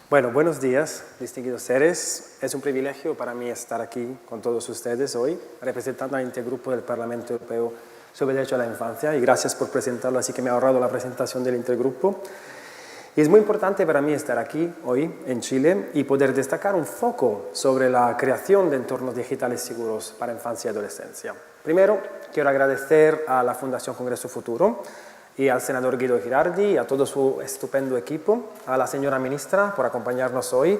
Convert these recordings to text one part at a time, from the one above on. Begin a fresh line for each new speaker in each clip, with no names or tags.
Bueno, buenos días, distinguidos seres. Es un privilegio para mí estar aquí con todos ustedes hoy, representando al Intergrupo del Parlamento Europeo sobre Derecho a la Infancia, y gracias por presentarlo, así que me he ahorrado la presentación del Intergrupo. Y es muy importante para mí estar aquí hoy en Chile y poder destacar un foco sobre la creación de entornos digitales seguros para infancia y adolescencia. Primero, quiero agradecer a la Fundación Congreso Futuro y al senador Guido Girardi y a todo su estupendo equipo, a la señora ministra por acompañarnos hoy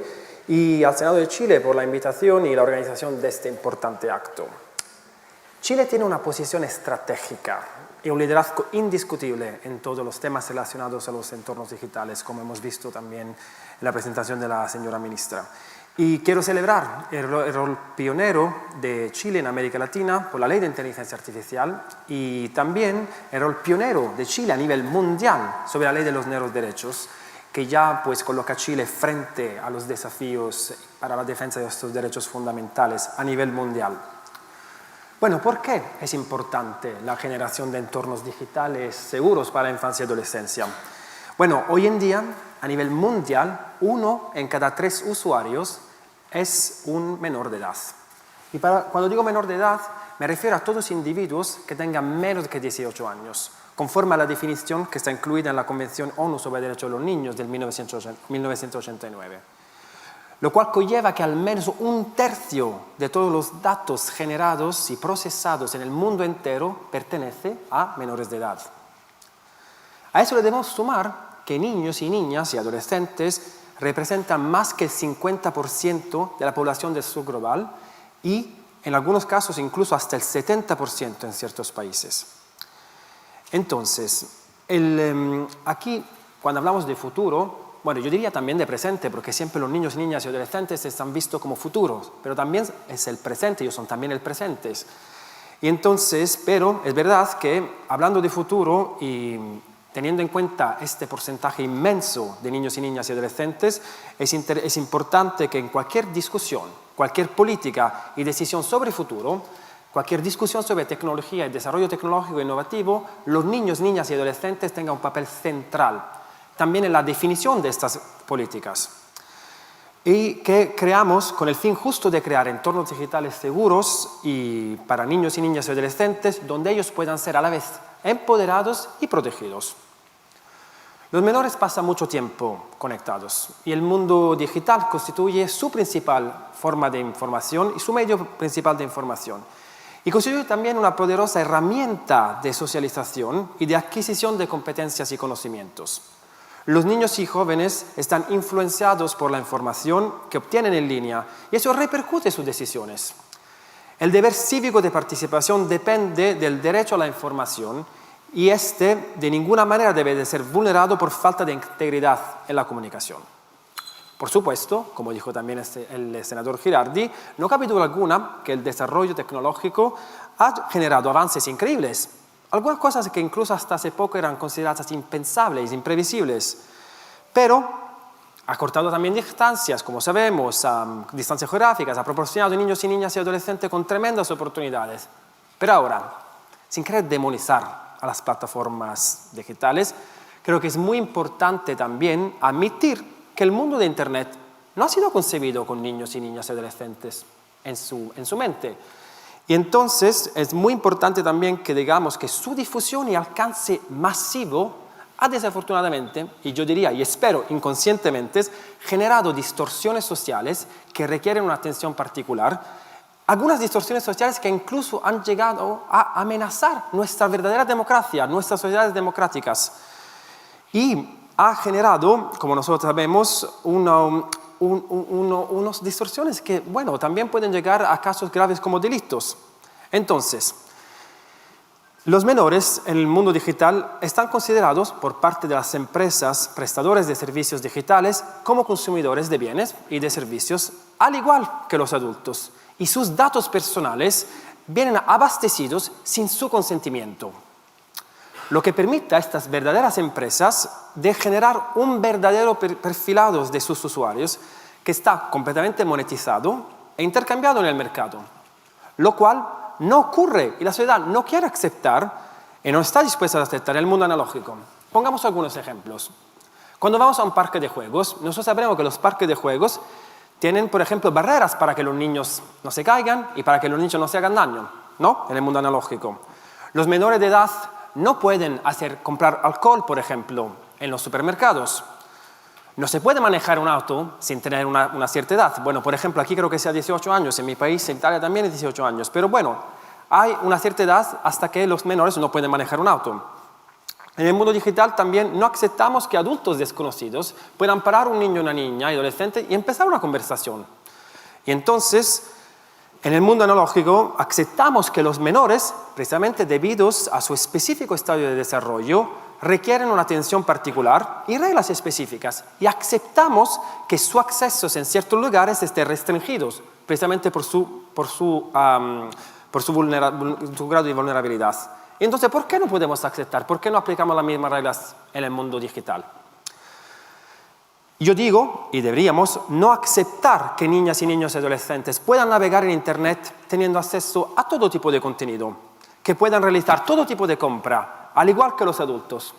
y al Senado de Chile por la invitación y la organización de este importante acto. Chile tiene una posición estratégica y un liderazgo indiscutible en todos los temas relacionados a los entornos digitales, como hemos visto también en la presentación de la señora ministra. Y quiero celebrar el rol pionero de Chile en América Latina por la Ley de Inteligencia Artificial y también el rol pionero de Chile a nivel mundial sobre la Ley de los Nuevos Derechos, que ya pues coloca a Chile frente a los desafíos para la defensa de estos derechos fundamentales a nivel mundial. Bueno, ¿por qué es importante la generación de entornos digitales seguros para la infancia y adolescencia? Bueno, hoy en día, a nivel mundial, 1 en cada 3 usuarios es un menor de edad. Y cuando digo menor de edad, me refiero a todos individuos que tengan menos de 18 años, conforme a la definición que está incluida en la Convención ONU sobre el Derecho de los Niños del 1989. Lo cual conlleva que al menos 1/3 de todos los datos generados y procesados en el mundo entero pertenece a menores de edad. A eso le debemos sumar que niños y niñas y adolescentes representan más que el 50% de la población del sur global y en algunos casos incluso hasta el 70% en ciertos países. Entonces, aquí cuando hablamos de futuro, bueno, yo diría también de presente, porque siempre los niños, niñas y adolescentes están vistos como futuros, pero también es el presente, ellos son también el presente. Y entonces, pero es verdad que hablando de futuro y teniendo en cuenta este porcentaje inmenso de niños y niñas y adolescentes, es importante que en cualquier discusión, cualquier política y decisión sobre futuro, cualquier discusión sobre tecnología y desarrollo tecnológico e innovativo, los niños, niñas y adolescentes tengan un papel central también en la definición de estas políticas. Y que creamos con el fin justo de crear entornos digitales seguros y para niños y niñas y adolescentes donde ellos puedan ser a la vez empoderados y protegidos. Los menores pasan mucho tiempo conectados y el mundo digital constituye su principal forma de información y su medio principal de información. Y constituye también una poderosa herramienta de socialización y de adquisición de competencias y conocimientos. Los niños y jóvenes están influenciados por la información que obtienen en línea y eso repercute en sus decisiones. El deber cívico de participación depende del derecho a la información y este de ninguna manera debe de ser vulnerado por falta de integridad en la comunicación. Por supuesto, como dijo también el senador Girardi, no cabe duda alguna que el desarrollo tecnológico ha generado avances increíbles. Algunas cosas que incluso hasta hace poco eran consideradas impensables, imprevisibles, pero ha cortado también distancias, como sabemos, distancias geográficas, ha proporcionado a niños y niñas y adolescentes con tremendas oportunidades. Pero ahora, sin querer demonizar a las plataformas digitales, creo que es muy importante también admitir que el mundo de Internet no ha sido concebido con niños y niñas y adolescentes en su mente. Y entonces es muy importante también que digamos que su difusión y alcance masivo ha desafortunadamente, y yo diría y espero inconscientemente, generado distorsiones sociales que requieren una atención particular, algunas distorsiones sociales que incluso han llegado a amenazar nuestra verdadera democracia, nuestras sociedades democráticas. Y ha generado, como nosotros sabemos, unas distorsiones que, bueno, también pueden llegar a casos graves como delitos. Entonces, los menores en el mundo digital están considerados por parte de las empresas prestadoras de servicios digitales como consumidores de bienes y de servicios, al igual que los adultos, y sus datos personales vienen abastecidos sin su consentimiento, lo que permite a estas verdaderas empresas de generar un verdadero perfilado de sus usuarios que está completamente monetizado e intercambiado en el mercado, lo cual no ocurre y la sociedad no quiere aceptar y no está dispuesta a aceptar el mundo analógico. Pongamos algunos ejemplos. Cuando vamos a un parque de juegos, nosotros sabremos que los parques de juegos tienen, por ejemplo, barreras para que los niños no se caigan y para que los niños no se hagan daño, ¿no? En el mundo analógico. Los menores de edad no pueden comprar alcohol, por ejemplo, en los supermercados. No se puede manejar un auto sin tener una cierta edad. Bueno, por ejemplo, aquí creo que sea 18 años, en mi país, en Italia también es 18 años. Pero bueno, hay una cierta edad hasta que los menores no pueden manejar un auto. En el mundo digital también no aceptamos que adultos desconocidos puedan parar un niño, una niña, adolescente y empezar una conversación. Y entonces, en el mundo analógico, aceptamos que los menores, precisamente debido a su específico estadio de desarrollo, requieren una atención particular y reglas específicas. Y aceptamos que su acceso en ciertos lugares esté restringido, precisamente por su grado de vulnerabilidad. Y entonces, ¿por qué no podemos aceptar? ¿Por qué no aplicamos las mismas reglas en el mundo digital? Yo digo, y deberíamos, no aceptar que niñas y niños y adolescentes puedan navegar en Internet teniendo acceso a todo tipo de contenido, que puedan realizar todo tipo de compra, al igual que los adultos.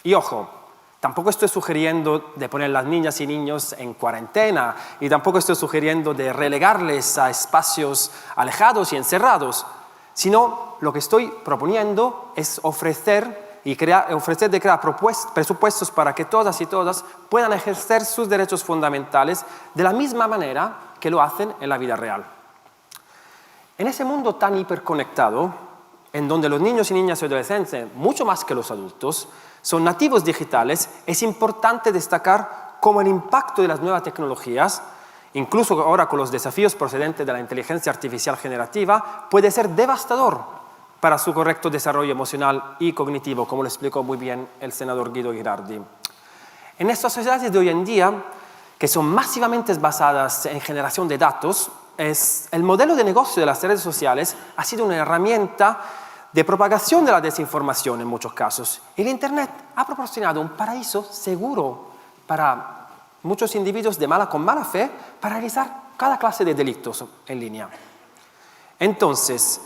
Y ojo, tampoco estoy sugiriendo de poner a las niñas y niños en cuarentena, y tampoco estoy sugiriendo de relegarles a espacios alejados y encerrados, sino lo que estoy proponiendo es ofrecer presupuestos para que todas y todas puedan ejercer sus derechos fundamentales de la misma manera que lo hacen en la vida real. En ese mundo tan hiperconectado, en donde los niños y niñas y adolescentes, mucho más que los adultos, son nativos digitales, es importante destacar cómo el impacto de las nuevas tecnologías, incluso ahora con los desafíos procedentes de la inteligencia artificial generativa, puede ser devastador para su correcto desarrollo emocional y cognitivo, como lo explicó muy bien el senador Guido Girardi. En estas sociedades de hoy en día, que son masivamente basadas en generación de datos, el modelo de negocio de las redes sociales ha sido una herramienta de propagación de la desinformación en muchos casos. El Internet ha proporcionado un paraíso seguro para muchos individuos con mala fe para realizar cada clase de delitos en línea. Entonces,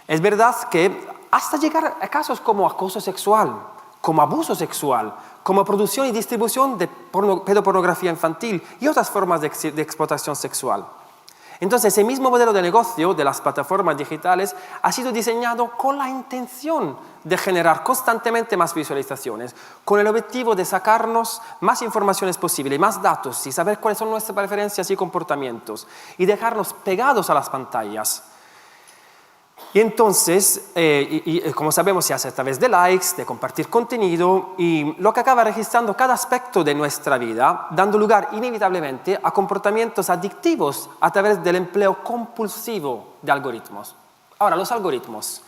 es verdad que hasta llegar a casos como acoso sexual, como abuso sexual, como producción y distribución de pedopornografía infantil y otras formas de explotación sexual. Entonces, ese mismo modelo de negocio de las plataformas digitales ha sido diseñado con la intención de generar constantemente más visualizaciones, con el objetivo de sacarnos más informaciones posible, más datos y saber cuáles son nuestras preferencias y comportamientos y dejarnos pegados a las pantallas. Y entonces, como sabemos, se hace a través de likes, de compartir contenido y lo que acaba registrando cada aspecto de nuestra vida, dando lugar inevitablemente a comportamientos adictivos a través del empleo compulsivo de algoritmos. Ahora, los algoritmos,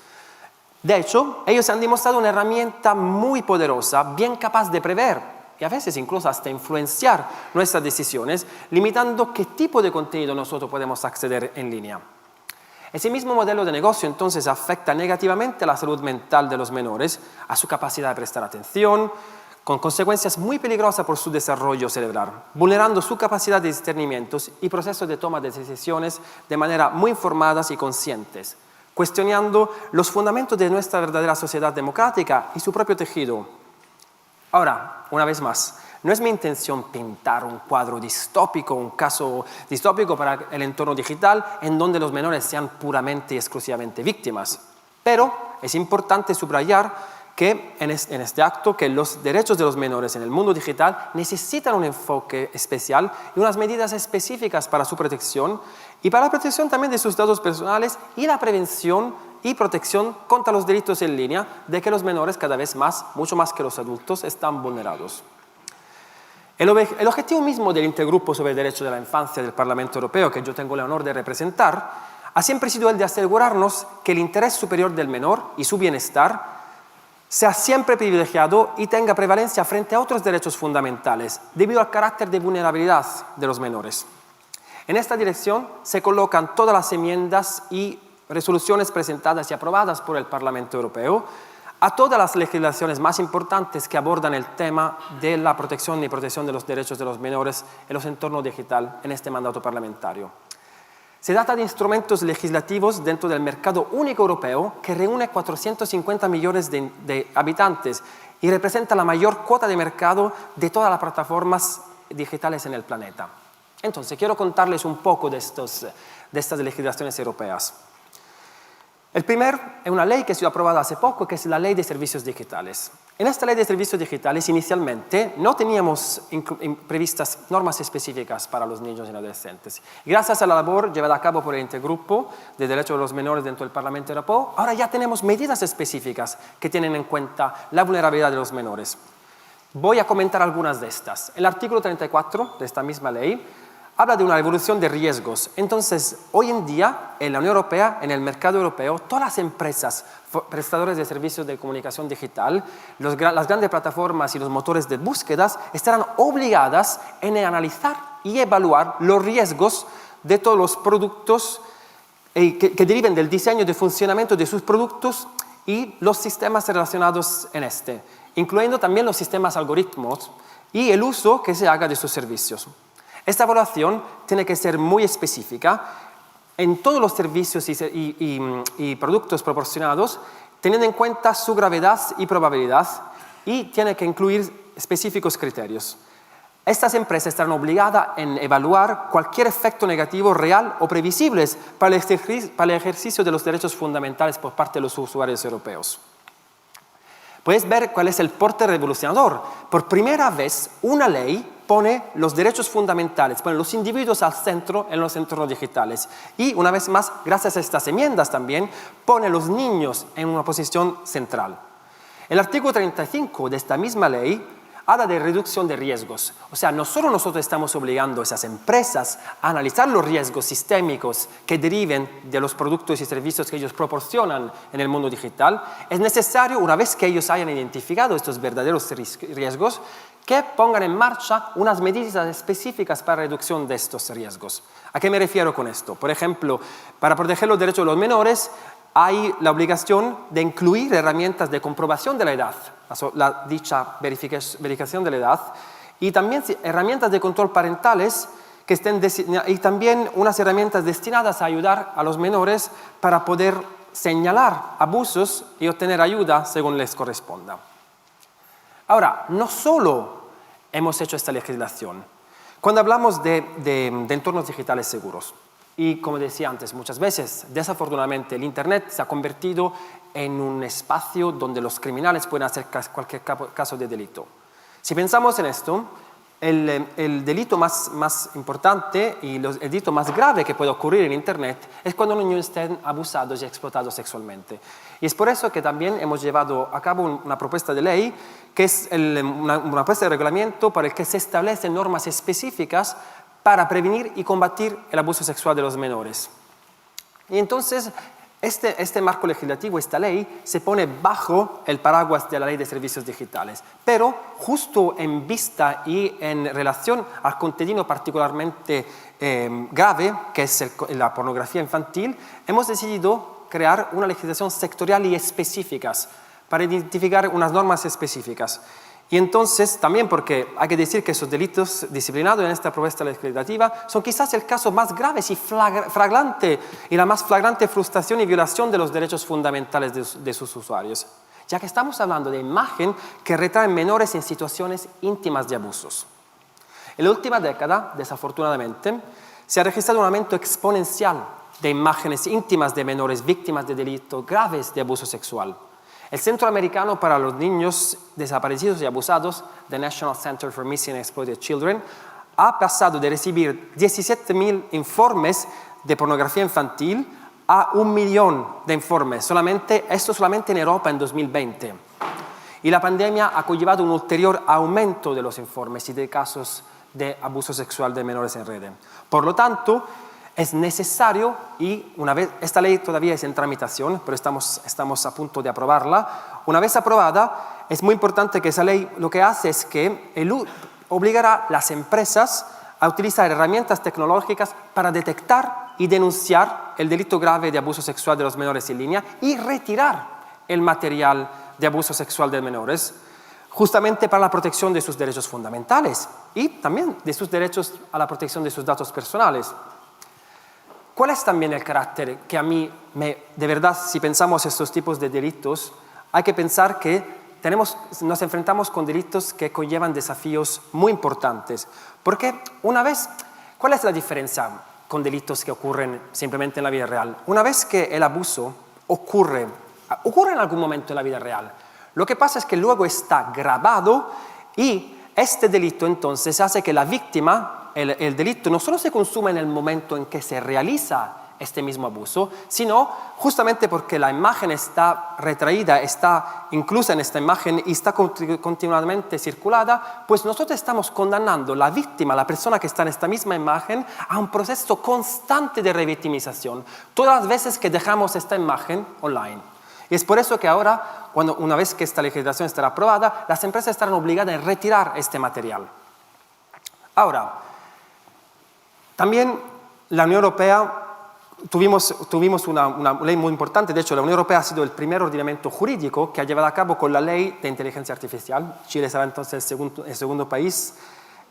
de hecho, ellos han demostrado una herramienta muy poderosa, bien capaz de prever y a veces incluso hasta influenciar nuestras decisiones, limitando qué tipo de contenido nosotros podemos acceder en línea. Ese mismo modelo de negocio entonces afecta negativamente a la salud mental de los menores, a su capacidad de prestar atención, con consecuencias muy peligrosas por su desarrollo cerebral, vulnerando su capacidad de discernimientos y procesos de toma de decisiones de manera muy informadas y conscientes, cuestionando los fundamentos de nuestra verdadera sociedad democrática y su propio tejido. Ahora, una vez más, no es mi intención pintar un cuadro distópico, un caso distópico para el entorno digital en donde los menores sean puramente y exclusivamente víctimas. Pero es importante subrayar que en este acto que los derechos de los menores en el mundo digital necesitan un enfoque especial y unas medidas específicas para su protección y para la protección también de sus datos personales y la prevención y protección contra los delitos en línea de que los menores cada vez más, mucho más que los adultos, están vulnerados. El objetivo mismo del Intergrupo sobre el Derecho de la Infancia del Parlamento Europeo, que yo tengo el honor de representar, ha siempre sido el de asegurarnos que el interés superior del menor y su bienestar sea siempre privilegiado y tenga prevalencia frente a otros derechos fundamentales, debido al carácter de vulnerabilidad de los menores. En esta dirección se colocan todas las enmiendas y resoluciones presentadas y aprobadas por el Parlamento Europeo, a todas las legislaciones más importantes que abordan el tema de la protección y protección de los derechos de los menores en los entornos digitales en este mandato parlamentario. Se trata de instrumentos legislativos dentro del mercado único europeo que reúne 450 millones de habitantes y representa la mayor cuota de mercado de todas las plataformas digitales en el planeta. Entonces, quiero contarles un poco de estas legislaciones europeas. El primero es una ley que ha sido aprobada hace poco, que es la Ley de Servicios Digitales. En esta Ley de Servicios Digitales, inicialmente, no teníamos previstas normas específicas para los niños y adolescentes. Gracias a la labor llevada a cabo por el Intergrupo de Derechos de los Menores dentro del Parlamento Europeo, ahora ya tenemos medidas específicas que tienen en cuenta la vulnerabilidad de los menores. Voy a comentar algunas de estas. El artículo 34 de esta misma ley habla de una evolución de riesgos. Entonces, hoy en día, en la Unión Europea, en el mercado europeo, todas las empresas prestadores de servicios de comunicación digital, las grandes plataformas y los motores de búsquedas estarán obligadas en analizar y evaluar los riesgos de todos los productos que deriven del diseño y de funcionamiento de sus productos y los sistemas relacionados en este, incluyendo también los sistemas algoritmos y el uso que se haga de sus servicios. Esta evaluación tiene que ser muy específica en todos los servicios y productos proporcionados, teniendo en cuenta su gravedad y probabilidad, y tiene que incluir específicos criterios. Estas empresas estarán obligadas en evaluar cualquier efecto negativo real o previsible para el ejercicio de los derechos fundamentales por parte de los usuarios europeos. Puedes ver cuál es el porte revolucionador. Por primera vez, una ley pone los derechos fundamentales, pone los individuos al centro en los entornos digitales. Y, una vez más, gracias a estas enmiendas también, pone a los niños en una posición central. El artículo 35 de esta misma ley habla de reducción de riesgos. O sea, no solo nosotros estamos obligando a esas empresas a analizar los riesgos sistémicos que deriven de los productos y servicios que ellos proporcionan en el mundo digital, es necesario, una vez que ellos hayan identificado estos verdaderos riesgos, que pongan en marcha unas medidas específicas para reducción de estos riesgos. ¿A qué me refiero con esto? Por ejemplo, para proteger los derechos de los menores, hay la obligación de incluir herramientas de comprobación de la edad, la dicha verificación de la edad, y también herramientas de control parentales y también unas herramientas destinadas a ayudar a los menores para poder señalar abusos y obtener ayuda según les corresponda. Ahora, no solo hemos hecho esta legislación. Cuando hablamos de entornos digitales seguros, y como decía antes, muchas veces, desafortunadamente, el Internet se ha convertido en un espacio donde los criminales pueden hacer cualquier caso de delito. Si pensamos en esto, el delito más importante y el delito más grave que puede ocurrir en Internet es cuando los niños estén abusados y explotados sexualmente. Y es por eso que también hemos llevado a cabo una propuesta de ley, que es una propuesta de reglamento para el que se establecen normas específicas para prevenir y combatir el abuso sexual de los menores. Y entonces, este marco legislativo, esta ley, se pone bajo el paraguas de la Ley de Servicios Digitales. Pero justo en vista y en relación al contenido particularmente grave, que es la pornografía infantil, hemos decidido crear una legislación sectorial y específicas para identificar unas normas específicas. Y entonces, también porque hay que decir que esos delitos disciplinados en esta propuesta legislativa son quizás el caso más grave y flagrante y la más flagrante frustración y violación de los derechos fundamentales de sus usuarios, ya que estamos hablando de imagen que retraen menores en situaciones íntimas de abusos. En la última década, desafortunadamente, se ha registrado un aumento exponencial de imágenes íntimas de menores víctimas de delitos graves de abuso sexual. El Centro Americano para los Niños Desaparecidos y Abusados, The National Center for Missing and Exploited Children, ha pasado de recibir 17.000 informes de pornografía infantil a 1 millón de informes, esto solamente en Europa en 2020. Y la pandemia ha conllevado un ulterior aumento de los informes y de casos de abuso sexual de menores en red. Por lo tanto, es necesario, y una vez, esta ley todavía es en tramitación, pero estamos a punto de aprobarla. Una vez aprobada, es muy importante que esa ley lo que hace es que obligará a las empresas a utilizar herramientas tecnológicas para detectar y denunciar el delito grave de abuso sexual de los menores en línea y retirar el material de abuso sexual de menores, justamente para la protección de sus derechos fundamentales y también de sus derechos a la protección de sus datos personales. ¿Cuál es también el carácter que a mí, de verdad, si pensamos estos tipos de delitos, hay que pensar que nos enfrentamos con delitos que conllevan desafíos muy importantes. Porque ¿cuál es la diferencia con delitos que ocurren simplemente en la vida real? Una vez que el abuso ocurre en algún momento en la vida real, lo que pasa es que luego está grabado y este delito entonces hace que la víctima, el delito no solo se consuma en el momento en que se realiza este mismo abuso, sino justamente porque la imagen está retraída, está inclusa en esta imagen y está continuamente circulada, pues nosotros estamos condenando a la víctima, la persona que está en esta misma imagen, a un proceso constante de revictimización, todas las veces que dejamos esta imagen online. Y es por eso que ahora, una vez que esta legislación estará aprobada, las empresas estarán obligadas a retirar este material. Ahora, también la Unión Europea tuvimos una ley muy importante. De hecho, la Unión Europea ha sido el primer ordenamiento jurídico que ha llevado a cabo con la ley de inteligencia artificial. Chile será entonces el segundo país.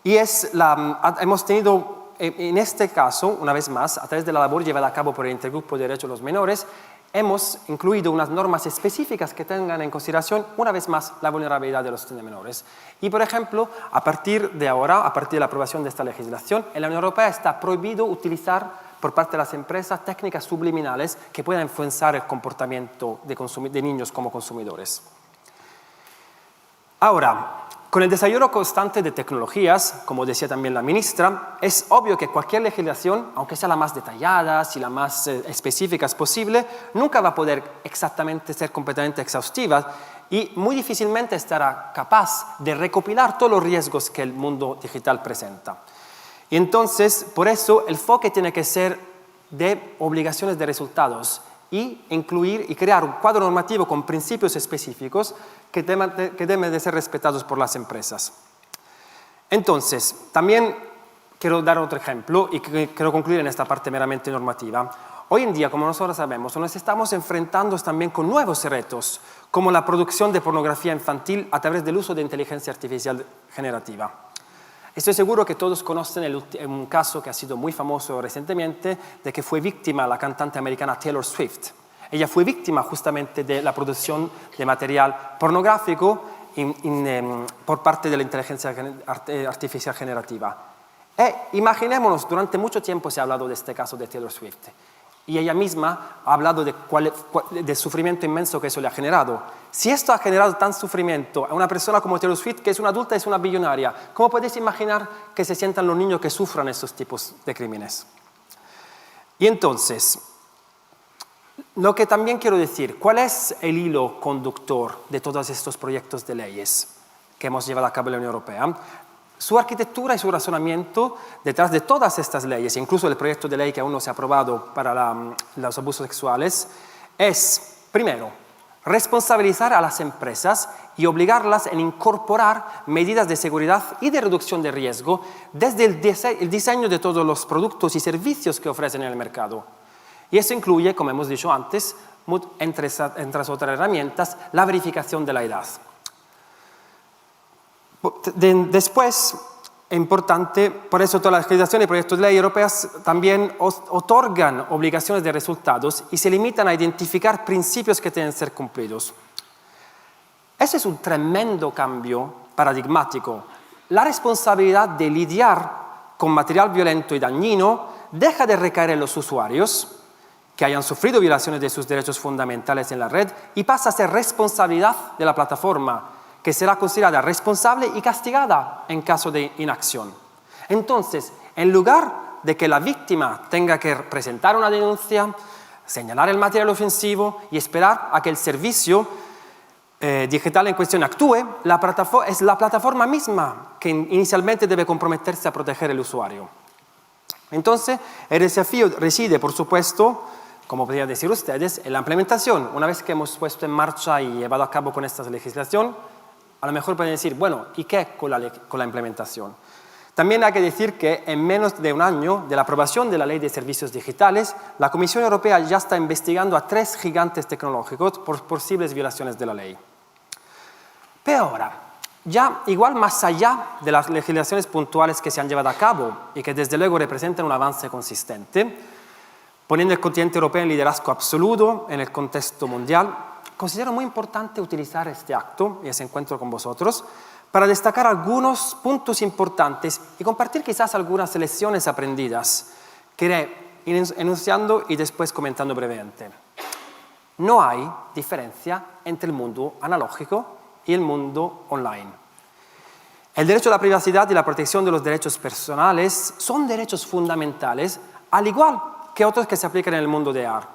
Y hemos tenido, en este caso, una vez más, a través de la labor llevada a cabo por el Intergrupo de Derechos de los Menores, hemos incluido unas normas específicas que tengan en consideración, una vez más, la vulnerabilidad de los menores. Y, por ejemplo, a partir de ahora, a partir de la aprobación de esta legislación, en la Unión Europea está prohibido utilizar por parte de las empresas técnicas subliminales que puedan influenciar el comportamiento de niños como consumidores. Ahora, con el desarrollo constante de tecnologías, como decía también la ministra, es obvio que cualquier legislación, aunque sea la más detallada y la más específica posible, nunca va a poder exactamente ser completamente exhaustiva y muy difícilmente estará capaz de recopilar todos los riesgos que el mundo digital presenta. Y entonces, por eso, el enfoque tiene que ser de obligaciones de resultados y incluir y crear un cuadro normativo con principios específicos que deben de ser respetados por las empresas. Entonces, también quiero dar otro ejemplo y quiero concluir en esta parte meramente normativa. Hoy en día, como nosotros sabemos, nos estamos enfrentando también con nuevos retos, como la producción de pornografía infantil a través del uso de inteligencia artificial generativa. Estoy seguro que todos conocen un caso que ha sido muy famoso recientemente, de que fue víctima la cantante americana Taylor Swift. Ella fue víctima justamente de la producción de material pornográfico por parte de la inteligencia artificial generativa. Imaginémonos, durante mucho tiempo se ha hablado de este caso de Taylor Swift. Y ella misma ha hablado del sufrimiento inmenso que eso le ha generado. Si esto ha generado tan sufrimiento a una persona como Taylor Swift, que es una adulta, es una billonaria, ¿cómo podéis imaginar que se sientan los niños que sufran estos tipos de crímenes? Y entonces, lo que también quiero decir, ¿cuál es el hilo conductor de todos estos proyectos de leyes que hemos llevado a cabo en la Unión Europea? Su arquitectura y su razonamiento detrás de todas estas leyes, incluso el proyecto de ley que aún no se ha aprobado para los abusos sexuales, es, primero, responsabilizar a las empresas y obligarlas a incorporar medidas de seguridad y de reducción de riesgo desde el diseño de todos los productos y servicios que ofrecen en el mercado. Y eso incluye, como hemos dicho antes, entre otras herramientas, la verificación de la edad. Después, es importante, por eso todas las legislaciones y proyectos de ley europeas también otorgan obligaciones de resultados y se limitan a identificar principios que tienen que ser cumplidos. Ese es un tremendo cambio paradigmático. La responsabilidad de lidiar con material violento y dañino deja de recaer en los usuarios que hayan sufrido violaciones de sus derechos fundamentales en la red y pasa a ser responsabilidad de la plataforma, que será considerada responsable y castigada en caso de inacción. Entonces, en lugar de que la víctima tenga que presentar una denuncia, señalar el material ofensivo y esperar a que el servicio digital en cuestión actúe, es la plataforma misma que inicialmente debe comprometerse a proteger al usuario. Entonces, el desafío reside, por supuesto, como podrían decir ustedes, en la implementación. Una vez que hemos puesto en marcha y llevado a cabo con esta legislación, a lo mejor pueden decir, bueno, ¿y qué con la implementación? También hay que decir que en menos de un año de la aprobación de la Ley de Servicios Digitales, la Comisión Europea ya está investigando a 3 gigantes tecnológicos por posibles violaciones de la ley. Pero ahora, ya igual más allá de las legislaciones puntuales que se han llevado a cabo y que desde luego representan un avance consistente, poniendo el continente europeo en liderazgo absoluto en el contexto mundial, considero muy importante utilizar este acto y ese encuentro con vosotros para destacar algunos puntos importantes y compartir quizás algunas lecciones aprendidas que iré enunciando y después comentando brevemente. No hay diferencia entre el mundo analógico y el mundo online. El derecho a la privacidad y la protección de los derechos personales son derechos fundamentales, al igual que otros que se aplican en el mundo de AR.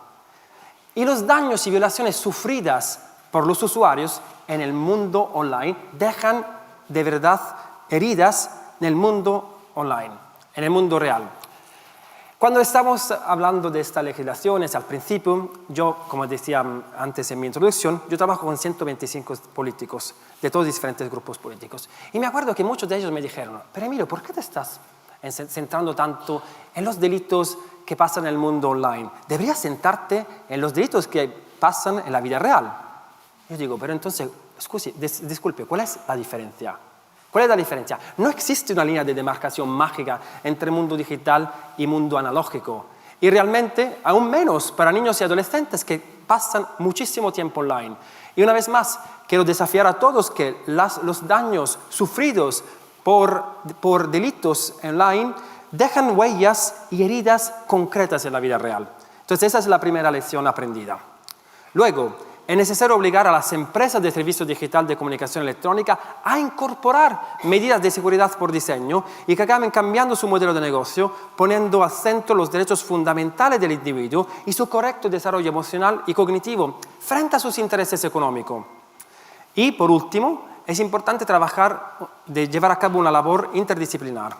Y los daños y violaciones sufridas por los usuarios en el mundo online dejan de verdad heridas en el mundo online, en el mundo real. Cuando estamos hablando de estas legislaciones, al principio, yo, como decía antes en mi introducción, yo trabajo con 125 políticos de todos diferentes grupos políticos. Y me acuerdo que muchos de ellos me dijeron, pero Emilio, ¿por qué te estás centrando tanto en los delitos que pasan en el mundo online? Deberías centrarte en los delitos que pasan en la vida real. Yo digo, pero entonces, disculpe, ¿cuál es la diferencia? ¿Cuál es la diferencia? No existe una línea de demarcación mágica entre mundo digital y mundo analógico. Y realmente, aún menos para niños y adolescentes que pasan muchísimo tiempo online. Y una vez más, quiero desafiar a todos que los daños sufridos por delitos online dejan huellas y heridas concretas en la vida real. Entonces, esa es la primera lección aprendida. Luego, es necesario obligar a las empresas de servicios digital de comunicación electrónica a incorporar medidas de seguridad por diseño y que acaben cambiando su modelo de negocio, poniendo al centro los derechos fundamentales del individuo y su correcto desarrollo emocional y cognitivo frente a sus intereses económicos. Y, por último, es importante llevar a cabo una labor interdisciplinar.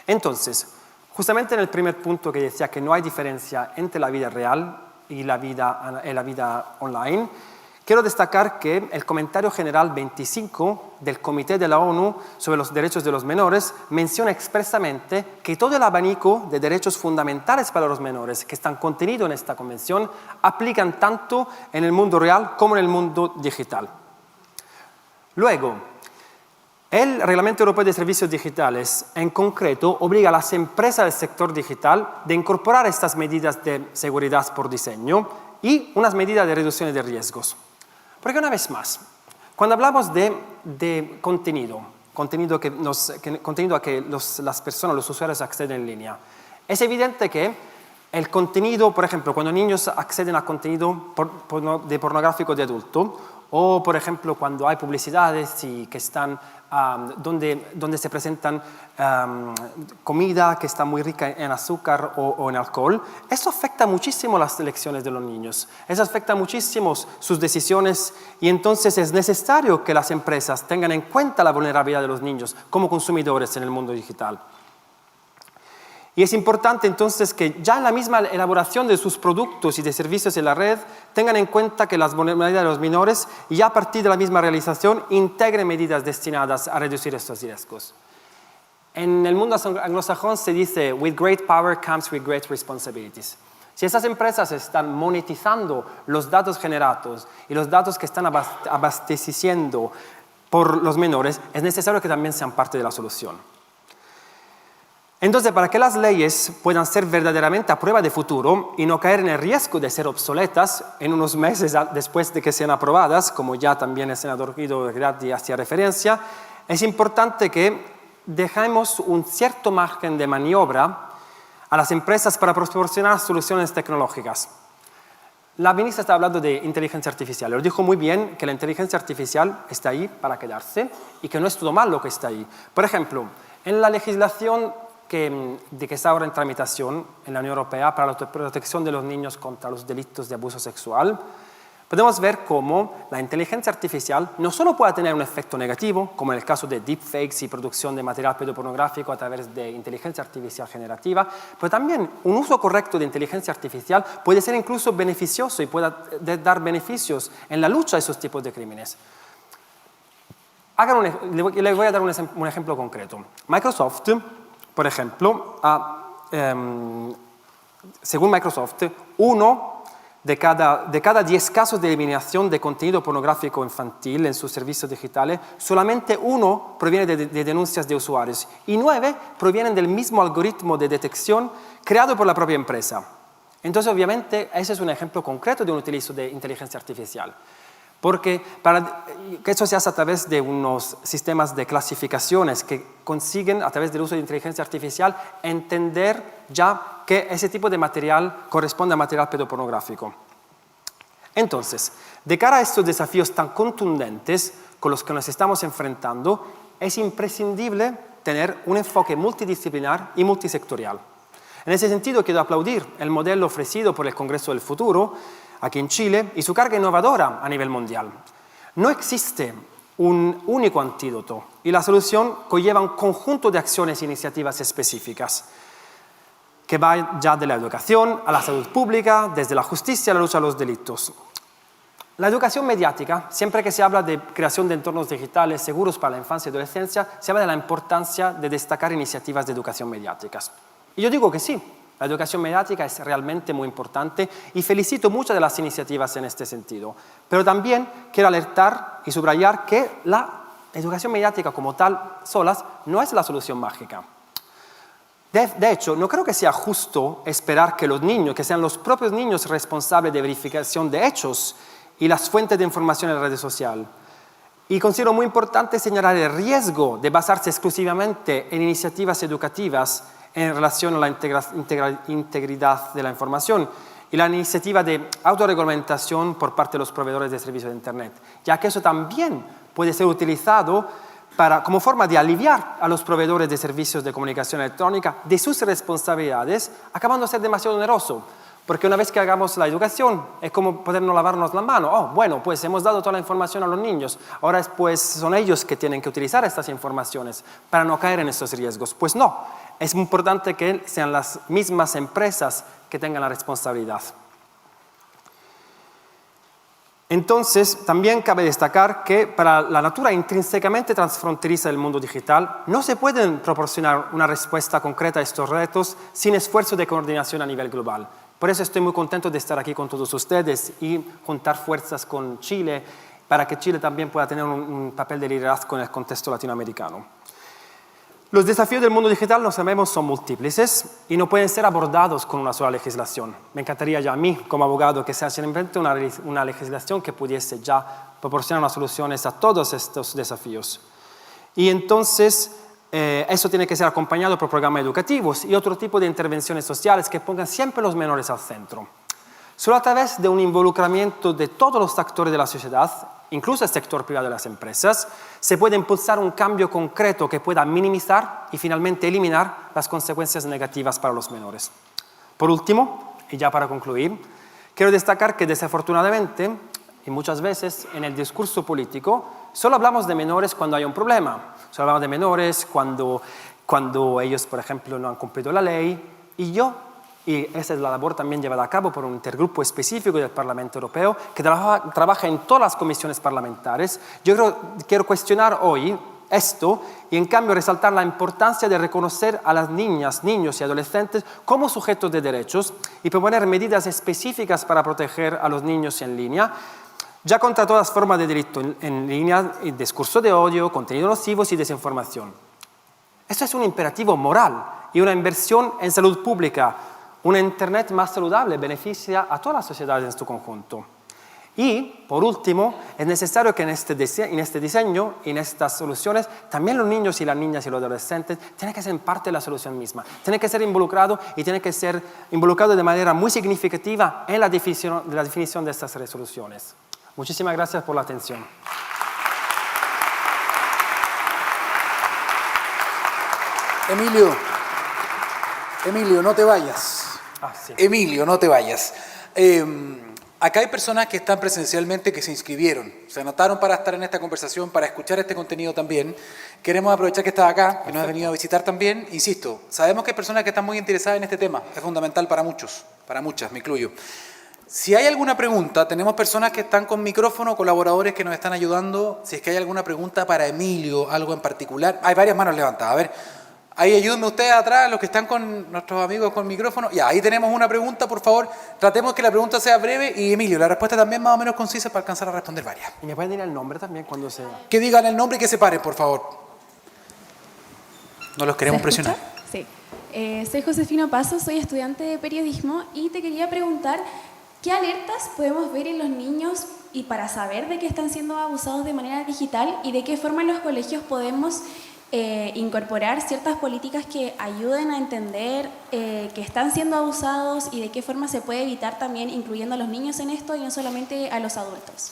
Entonces, justamente en el primer punto que decía que no hay diferencia entre la vida real y la vida online, quiero destacar que el comentario general 25 del Comité de la ONU sobre los derechos de los menores menciona expresamente que todo el abanico de derechos fundamentales para los menores que están contenidos en esta convención aplican tanto en el mundo real como en el mundo digital. Luego, el Reglamento Europeo de Servicios Digitales, en concreto, obliga a las empresas del sector digital de incorporar estas medidas de seguridad por diseño y unas medidas de reducción de riesgos. Porque una vez más, cuando hablamos de contenido a que las personas, los usuarios acceden en línea, es evidente que el contenido, por ejemplo, cuando niños acceden a contenido de pornográfico de adulto, o, por ejemplo, cuando hay publicidades que están, donde se presentan comida que está muy rica en azúcar o en alcohol, eso afecta muchísimo las elecciones de los niños, eso afecta muchísimo sus decisiones y entonces es necesario que las empresas tengan en cuenta la vulnerabilidad de los niños como consumidores en el mundo digital. Y es importante entonces que ya en la misma elaboración de sus productos y de servicios en la red tengan en cuenta que las vulnerabilidades de los menores y a partir de la misma realización integren medidas destinadas a reducir estos riesgos. En el mundo anglosajón se dice, with great power comes with great responsibilities. Si esas empresas están monetizando los datos generados y los datos que están abasteciendo por los menores, es necesario que también sean parte de la solución. Entonces, para que las leyes puedan ser verdaderamente a prueba de futuro y no caer en el riesgo de ser obsoletas en unos meses después de que sean aprobadas, como ya también el senador Guido Grandi hacía referencia, es importante que dejemos un cierto margen de maniobra a las empresas para proporcionar soluciones tecnológicas. La ministra está hablando de inteligencia artificial. Lo dijo muy bien que la inteligencia artificial está ahí para quedarse y que no es todo malo que está ahí. Por ejemplo, en la legislación que está ahora en tramitación en la Unión Europea para la protección de los niños contra los delitos de abuso sexual, podemos ver cómo la inteligencia artificial no solo puede tener un efecto negativo, como en el caso de deepfakes y producción de material pedopornográfico a través de inteligencia artificial generativa, pero también un uso correcto de inteligencia artificial puede ser incluso beneficioso y puede dar beneficios en la lucha a esos tipos de crímenes. Le voy a dar un ejemplo concreto. Microsoft, por ejemplo, según Microsoft, uno de cada 10 casos de eliminación de contenido pornográfico infantil en sus servicios digitales, solamente uno proviene de denuncias de usuarios y 9 provienen del mismo algoritmo de detección creado por la propia empresa. Entonces, obviamente, ese es un ejemplo concreto de un utilizo de inteligencia artificial. Porque para que eso se hace a través de unos sistemas de clasificaciones que consiguen, a través del uso de inteligencia artificial, entender ya que ese tipo de material corresponde a material pedopornográfico. Entonces, de cara a estos desafíos tan contundentes con los que nos estamos enfrentando, es imprescindible tener un enfoque multidisciplinar y multisectorial. En ese sentido, quiero aplaudir el modelo ofrecido por el Congreso del Futuro, aquí en Chile, y su carga innovadora a nivel mundial. No existe un único antídoto y la solución conlleva un conjunto de acciones e iniciativas específicas que va ya de la educación a la salud pública, desde la justicia a la lucha a los delitos. La educación mediática, siempre que se habla de creación de entornos digitales seguros para la infancia y adolescencia, se habla de la importancia de destacar iniciativas de educación mediáticas. Y yo digo que sí, la educación mediática es realmente muy importante y felicito muchas de las iniciativas en este sentido. Pero también quiero alertar y subrayar que la educación mediática como tal, solas, no es la solución mágica. De hecho, no creo que sea justo esperar que los niños, que sean los propios niños responsables de verificación de hechos y las fuentes de información en las redes sociales. Y considero muy importante señalar el riesgo de basarse exclusivamente en iniciativas educativas en relación a la integridad de la información y la iniciativa de autorreglamentación por parte de los proveedores de servicios de Internet, ya que eso también puede ser utilizado como forma de aliviar a los proveedores de servicios de comunicación electrónica de sus responsabilidades, acabando de ser demasiado oneroso. Porque una vez que hagamos la educación, es como podernos lavarnos la mano. Oh, bueno, pues hemos dado toda la información a los niños. Ahora pues son ellos que tienen que utilizar estas informaciones para no caer en estos riesgos. Pues no, es importante que sean las mismas empresas que tengan la responsabilidad. Entonces, también cabe destacar que para la natura intrínsecamente transfronteriza del mundo digital, no se pueden proporcionar una respuesta concreta a estos retos sin esfuerzo de coordinación a nivel global. Por eso estoy muy contento de estar aquí con todos ustedes y juntar fuerzas con Chile para que Chile también pueda tener un papel de liderazgo en el contexto latinoamericano. Los desafíos del mundo digital, lo sabemos, son múltiples y no pueden ser abordados con una sola legislación. Me encantaría ya a mí, como abogado, que se invente una legislación que pudiese ya proporcionar unas soluciones a todos estos desafíos. Y entonces, eso tiene que ser acompañado por programas educativos y otro tipo de intervenciones sociales que pongan siempre los menores al centro. Solo a través de un involucramiento de todos los actores de la sociedad, incluso el sector privado de las empresas, se puede impulsar un cambio concreto que pueda minimizar y finalmente eliminar las consecuencias negativas para los menores. Por último, y ya para concluir, quiero destacar que desafortunadamente, y muchas veces en el discurso político, solo hablamos de menores cuando hay un problema. Solo hablamos de menores cuando ellos, por ejemplo, no han cumplido la ley. Y esa es la labor también llevada a cabo por un intergrupo específico del Parlamento Europeo que trabaja en todas las comisiones parlamentarias. Yo quiero cuestionar hoy esto y en cambio resaltar la importancia de reconocer a las niñas, niños y adolescentes como sujetos de derechos y proponer medidas específicas para proteger a los niños en línea, ya contra todas formas de delito en línea, discurso de odio, contenidos nocivos y desinformación. Esto es un imperativo moral y una inversión en salud pública. Una Internet más saludable beneficia a toda la sociedad en su conjunto. Y, por último, es necesario que en este diseño y en estas soluciones también los niños y las niñas y los adolescentes tienen que ser parte de la solución misma. Tienen que ser involucrados y tienen que ser involucrados de manera muy significativa en la definición de estas resoluciones. Muchísimas gracias por la atención.
Emilio, no te vayas.
Sí.
Emilio, no te vayas. Acá hay personas que están presencialmente que se inscribieron, se anotaron para estar en esta conversación, para escuchar este contenido también. Queremos aprovechar que estás acá, que nos has venido a visitar también. Insisto, sabemos que hay personas que están muy interesadas en este tema, es fundamental para muchos, para muchas, me incluyo. Si hay alguna pregunta, tenemos personas que están con micrófono, colaboradores que nos están ayudando. Si es que hay alguna pregunta para Emilio, algo en particular. Hay varias manos levantadas, a ver. Ahí ayúdenme ustedes atrás, los que están con nuestros amigos con micrófono. Ya, ahí tenemos una pregunta, por favor. Tratemos que la pregunta sea breve y, Emilio, la respuesta también más o menos concisa para alcanzar a responder varias.
¿Y me pueden decir el nombre también cuando se...?
Que digan el nombre y que se paren, por favor. No los queremos presionar.
Sí. Soy Josefina Paso, soy estudiante de periodismo y te quería preguntar ¿qué alertas podemos ver en los niños y para saber de que están siendo abusados de manera digital y de qué forma en los colegios podemos incorporar ciertas políticas que ayuden a entender que están siendo abusados y de qué forma se puede evitar también incluyendo a los niños en esto y no solamente a los adultos?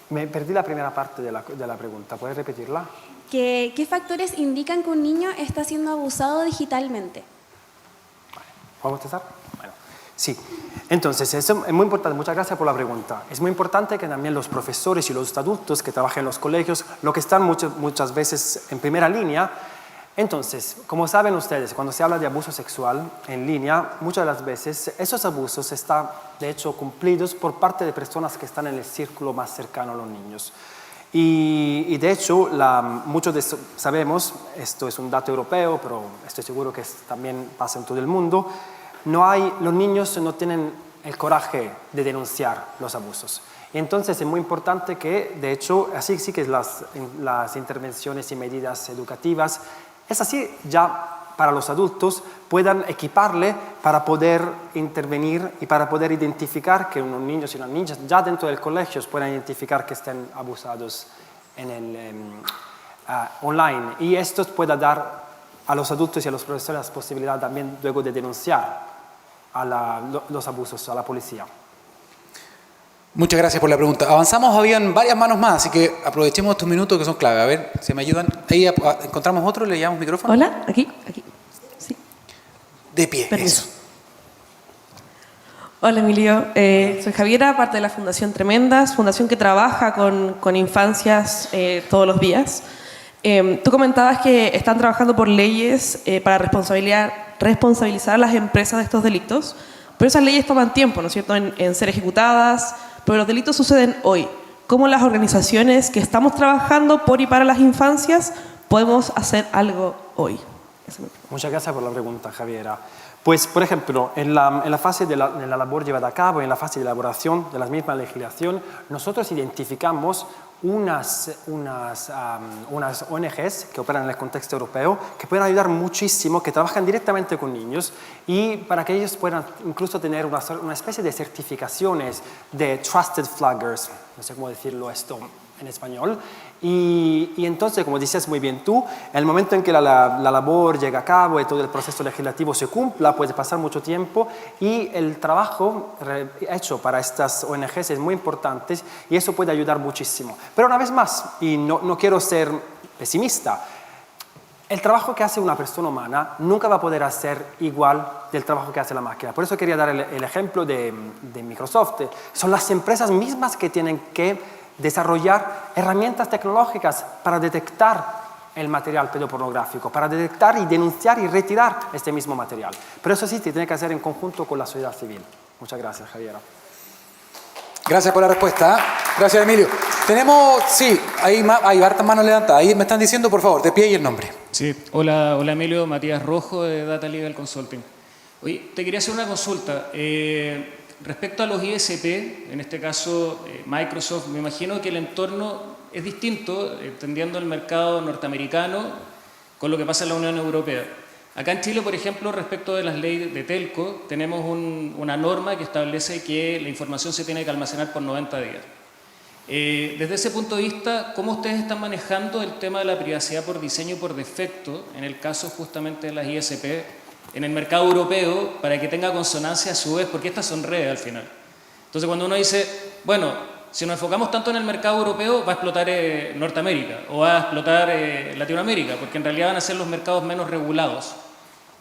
Me perdí la primera parte de la pregunta, ¿puedes repetirla?
¿Qué factores indican que un niño está siendo abusado digitalmente?
¿Puedo contestar? Bueno, sí. Entonces, eso es muy importante. Muchas gracias por la pregunta. Es muy importante que también los profesores y los adultos que trabajan en los colegios, lo que están muchas veces en primera línea. Entonces, como saben ustedes, cuando se habla de abuso sexual en línea, muchas de las veces esos abusos están, de hecho, cumplidos por parte de personas que están en el círculo más cercano a los niños. Y de hecho, muchos sabemos, esto es un dato europeo, pero estoy seguro que también pasa en todo el mundo, los niños no tienen el coraje de denunciar los abusos. Y entonces es muy importante que, de hecho, así sí que las intervenciones y medidas educativas, es así ya para los adultos, puedan equiparle para poder intervenir y para poder identificar que unos niños y unas niñas ya dentro del colegio puedan identificar que estén abusados online. Y esto pueda dar a los adultos y a los profesores la posibilidad también luego de denunciar los abusos a la policía.
Muchas gracias por la pregunta. Avanzamos, habían varias manos más, así que aprovechemos estos minutos que son clave. A ver, si me ayudan. Ahí encontramos otro, le llamamos micrófono.
Hola, aquí. Sí.
De pie,
Permiso.
eso.
Hola Emilio, soy Javiera, parte de la Fundación Tremendas, fundación que trabaja con infancias todos los días. Tú comentabas que están trabajando por leyes para responsabilizar a las empresas de estos delitos, pero esas leyes toman tiempo, ¿no es cierto?, en ser ejecutadas, pero los delitos suceden hoy. ¿Cómo las organizaciones que estamos trabajando por y para las infancias podemos hacer algo hoy?
Muchas gracias por la pregunta, Javiera. Pues, por ejemplo, en la fase de la labor llevada a cabo, en la fase de elaboración de la misma legislación, nosotros identificamos unas ONGs que operan en el contexto europeo, que pueden ayudar muchísimo, que trabajan directamente con niños y para que ellos puedan incluso tener una especie de certificaciones de Trusted Flaggers, no sé cómo decirlo esto en español, y entonces, como decías muy bien tú, en el momento en que la labor llega a cabo y todo el proceso legislativo se cumpla, puede pasar mucho tiempo y el trabajo hecho para estas ONGs es muy importante y eso puede ayudar muchísimo. Pero una vez más, y no quiero ser pesimista, el trabajo que hace una persona humana nunca va a poder hacer igual del trabajo que hace la máquina. Por eso quería dar el ejemplo de Microsoft. Son las empresas mismas que tienen que desarrollar herramientas tecnológicas para detectar el material pedopornográfico, para detectar y denunciar y retirar este mismo material. Pero eso sí, se tiene que hacer en conjunto con la sociedad civil. Muchas gracias, Javiera.
Gracias por la respuesta. Gracias, Emilio. Tenemos, sí, hay hartas manos levantadas. Ahí me están diciendo, por favor, de pie y el nombre.
Sí, hola Emilio, Matías Rojo de Data Legal Consulting. Oye, te quería hacer una consulta. Respecto a los ISP, en este caso Microsoft, me imagino que el entorno es distinto, entendiendo el mercado norteamericano con lo que pasa en la Unión Europea. Acá en Chile, por ejemplo, respecto de las leyes de telco, tenemos una norma que establece que la información se tiene que almacenar por 90 días. Desde ese punto de vista, ¿cómo ustedes están manejando el tema de la privacidad por diseño y por defecto, en el caso justamente de las ISP, en el mercado europeo, para que tenga consonancia a su vez, porque estas son redes al final? Entonces, cuando uno dice, bueno, si nos enfocamos tanto en el mercado europeo, va a explotar Norteamérica o va a explotar Latinoamérica, porque en realidad van a ser los mercados menos regulados.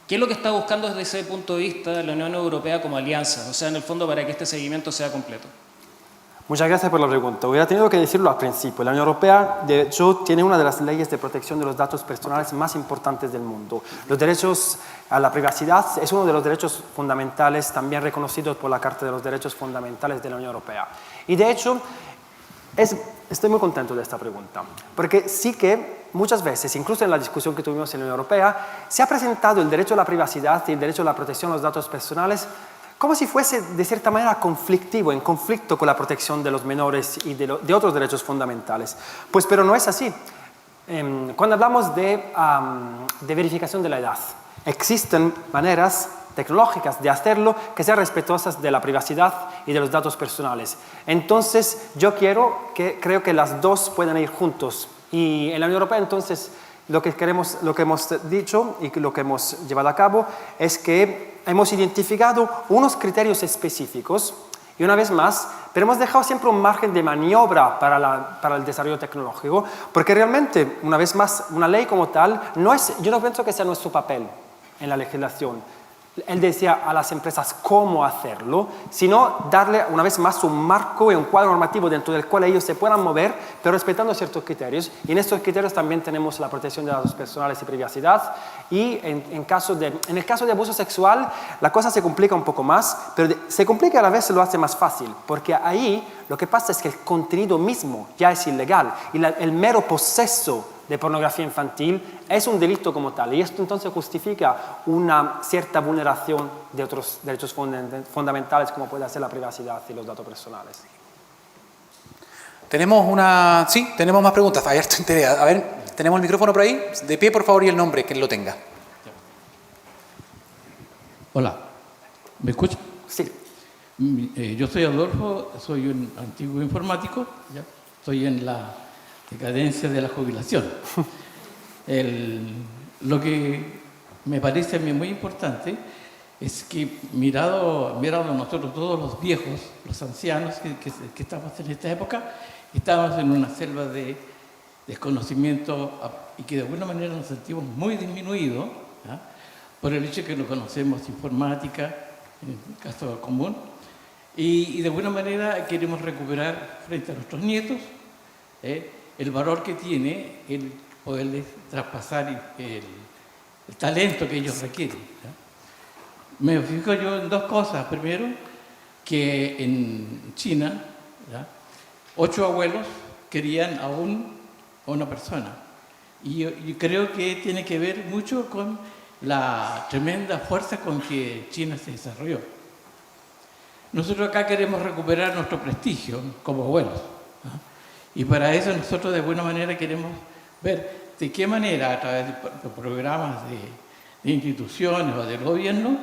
¿Qué es lo que está buscando desde ese punto de vista la Unión Europea como alianza? O sea, en el fondo, para que este seguimiento sea completo.
Muchas gracias por la pregunta. Hubiera tenido que decirlo al principio. La Unión Europea, de hecho, tiene una de las leyes de protección de los datos personales más importantes del mundo. Los derechos a la privacidad es uno de los derechos fundamentales también reconocidos por la Carta de los Derechos Fundamentales de la Unión Europea. Y de hecho, estoy muy contento de esta pregunta, porque sí que muchas veces, incluso en la discusión que tuvimos en la Unión Europea, se ha presentado el derecho a la privacidad y el derecho a la protección de los datos personales como si fuese de cierta manera conflictivo, en conflicto con la protección de los menores y de otros derechos fundamentales. Pero no es así. Cuando hablamos de verificación de la edad, existen maneras tecnológicas de hacerlo que sean respetuosas de la privacidad y de los datos personales. Entonces, yo creo que las dos pueden ir juntos. Y en la Unión Europea, entonces, lo que hemos dicho y lo que hemos llevado a cabo es que hemos identificado unos criterios específicos y una vez más, pero hemos dejado siempre un margen de maniobra para el desarrollo tecnológico, porque realmente, una vez más, una ley como tal, yo no pienso que sea nuestro papel en la legislación. Él decía a las empresas cómo hacerlo, sino darle una vez más un marco y un cuadro normativo dentro del cual ellos se puedan mover, pero respetando ciertos criterios. Y en estos criterios también tenemos la protección de datos personales y privacidad. Y en el caso de abuso sexual, la cosa se complica un poco más, pero se complica y a la vez se lo hace más fácil, porque ahí lo que pasa es que el contenido mismo ya es ilegal y el mero poseso de pornografía infantil es un delito como tal, y esto entonces justifica una cierta vulneración de otros derechos fundamentales como puede ser la privacidad y los datos personales.
Tenemos más preguntas. A ver, tenemos el micrófono por ahí. De pie, por favor, y el nombre, quien lo tenga.
Hola, ¿me escucha?
Sí.
Yo soy Adolfo, soy un antiguo informático, ¿ya? Estoy en la decadencia de la jubilación. Lo que me parece a mí muy importante es que mirado nosotros todos los viejos, los ancianos que estamos en esta época, estamos en una selva de desconocimiento y que de alguna manera nos sentimos muy disminuidos, ¿ya? Por el hecho de que no conocemos informática, en el caso común, y de alguna manera queremos recuperar frente a nuestros nietos el valor que tiene el poderles traspasar el talento que ellos requieren, ¿ya? Me fijo yo en dos cosas. Primero, que en China, ¿ya?, 8 abuelos querían a una persona. Y yo creo que tiene que ver mucho con la tremenda fuerza con que China se desarrolló. Nosotros acá queremos recuperar nuestro prestigio como abuelos, ¿no? Y para eso nosotros de alguna manera queremos ver de qué manera a través de programas de instituciones o del gobierno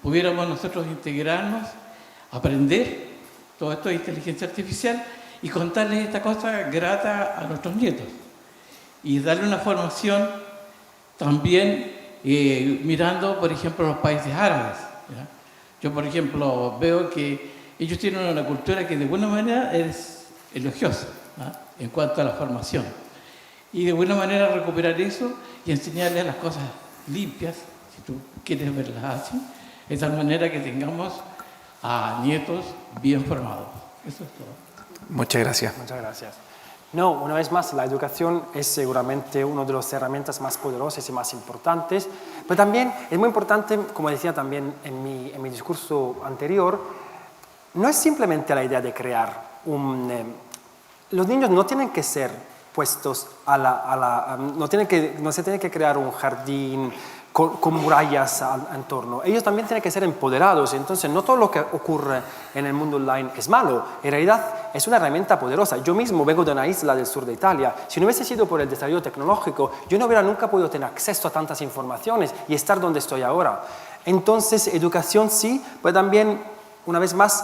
pudiéramos nosotros integrarnos, aprender todo esto de inteligencia artificial y contarles esta cosa grata a nuestros nietos. Y darle una formación también mirando, por ejemplo, los países árabes, ¿ya? Yo, por ejemplo, veo que ellos tienen una cultura que de alguna manera es elogiosa, ¿no?, en cuanto a la formación. Y de alguna manera recuperar eso y enseñarles las cosas limpias, si tú quieres verlas así, de tal manera que tengamos a nietos bien formados. Eso es todo.
Muchas gracias.
Muchas gracias. No, una vez más, la educación es seguramente una de las herramientas más poderosas y más importantes, pero también es muy importante, como decía también en mi discurso anterior, no es simplemente la idea de crear los niños no tienen que ser puestos no se tiene que crear un jardín con murallas en torno. Ellos también tienen que ser empoderados. Entonces, no todo lo que ocurre en el mundo online es malo. En realidad, es una herramienta poderosa. Yo mismo vengo de una isla del sur de Italia. Si no hubiese sido por el desarrollo tecnológico, yo no hubiera nunca podido tener acceso a tantas informaciones y estar donde estoy ahora. Entonces, educación sí, pero también, una vez más,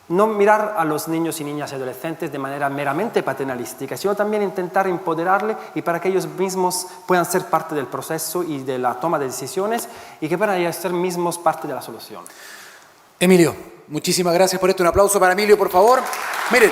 no mirar a los niños y niñas y adolescentes de manera meramente paternalística, sino también intentar empoderarles y para que ellos mismos puedan ser parte del proceso y de la toma de decisiones y que puedan ser mismos parte de la solución.
Emilio, muchísimas gracias por esto. Un aplauso para Emilio, por favor. Miren.